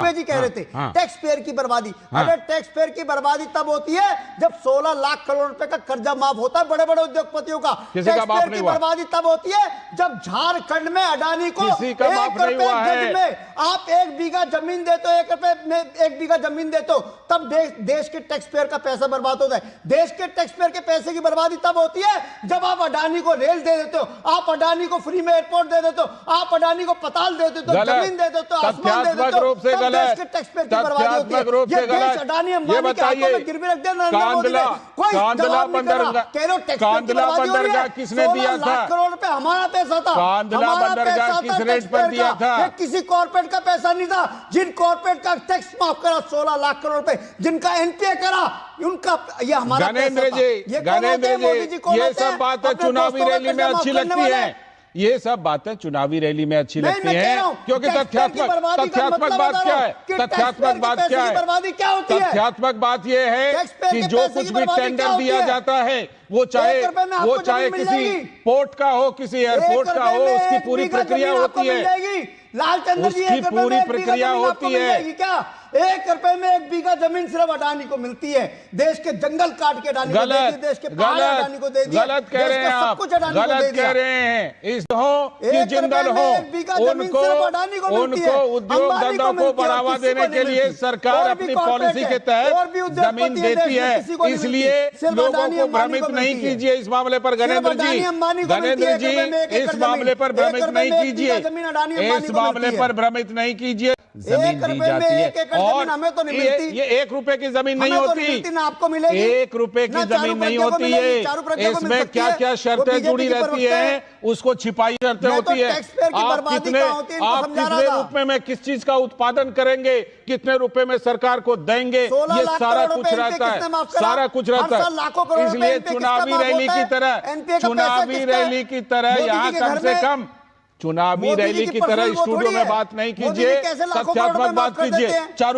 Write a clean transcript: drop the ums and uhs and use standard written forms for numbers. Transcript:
दुबे जी कह रहे थे टैक्स पेयर की बर्बादी। अरे टैक्स पेयर की बर्बादी तब होती है जब 16 लाख करोड़ रुपए का कर्जा माफ होता है बड़े बड़े उद्योगपतियों का। टैक्स पेयर की बर्बादी तब होती है जब झारखंड में अडानी को 1 रुपए गज में आप 1 बीघा जमीन देते हो, 1 रुपए में 1 बीघा जमीन देते हो, तब देश के टैक्स पेयर का पैसा बर्बाद होता है। देश के टैक्स पेयर के पैसे की बर्बादी तब होती है जब आप अडानी को रेल दे देते हो, आप अडानी को फ्री में एयरपोर्ट दे देते हो, आप अडानी को पताल दे देते हो, जमीन दे देते हो, आसमान दे देते हो, तब देश के टैक्स पेयर की बर्बादी होती है। ये देश अडानी अंबानी के हाथों में गिरवी रख देना कोई जवाब नहीं कर रहा। कह रहे टैक्स पेयर की बर्बादी हो रही है। किसने दिया था? 16 लाख करोड़ रुपए हमारा पैसा था, हमारा पैसा किस रेट पर दिया था? ये किसी कॉर्पोरेट का पैसा नहीं था। जिन कॉर्पोरेट का टैक्स माफ करा 16 लाख करोड़ रुपए, जिनका एनपीए करा उनका, ये हमारा गणेंद्र जी, ये सब बातें चुनावी रैली में अच्छी लगती है, ये सब बातें चुनावी रैली में अच्छी लगती हैं, क्योंकि तथ्यात्मक बात क्या है? तथ्यात्मक बात क्या है? तथ्यात्मक बात यह है कि जो कुछ भी टेंडर दिया जाता है वो चाहे किसी पोर्ट का हो, किसी एयरपोर्ट का हो, उसकी पूरी प्रक्रिया होती है, लालचंद्र जी, उसकी पूरी प्रक्रिया होती है। क्या 1 रुपए में 1 बीघा जमीन सिर्फ अडानी को मिलती है? देश के जंगल काट के अडानी को दे दी, देश के पहाड़ अडानी को दे दिया, गलत कह रहे हैं आप, गलत कह रहे हैं। इस हो कि जिंदल हो, उनको उद्योग धंधों को बढ़ावा देने के लिए सरकार अपनी पॉलिसी के तहत जमीन देती है, इसलिए लोगों को भ्रमित नहीं कीजिए इस मामले पर। गणेंद्र जी, इस मामले पर भ्रमित नहीं कीजिए, इस मामले पर भ्रमित नहीं कीजिए। जमीन दी जाती है और हमें तो नहीं मिलती। ये 1 रुपए की जमीन नहीं होती, ना आपको मिलेगी, 1 रुपए की जमीन नहीं होती है। इसमें क्या क्या शर्तें जुड़ी रहती है, उसको छिपाई शर्तें होती है। आप कितने रुपए में किस चीज का उत्पादन करेंगे, कितने रुपए में सरकार को देंगे, ये सारा कुछ रहता है, सारा कुछ रहता है। इसलिए चुनावी रैली की तरह यहाँ कम से कम चुनावी रैली की तरह स्टूडियो में बात नहीं कीजिए, तथ्यात्मक बात कीजिए। 4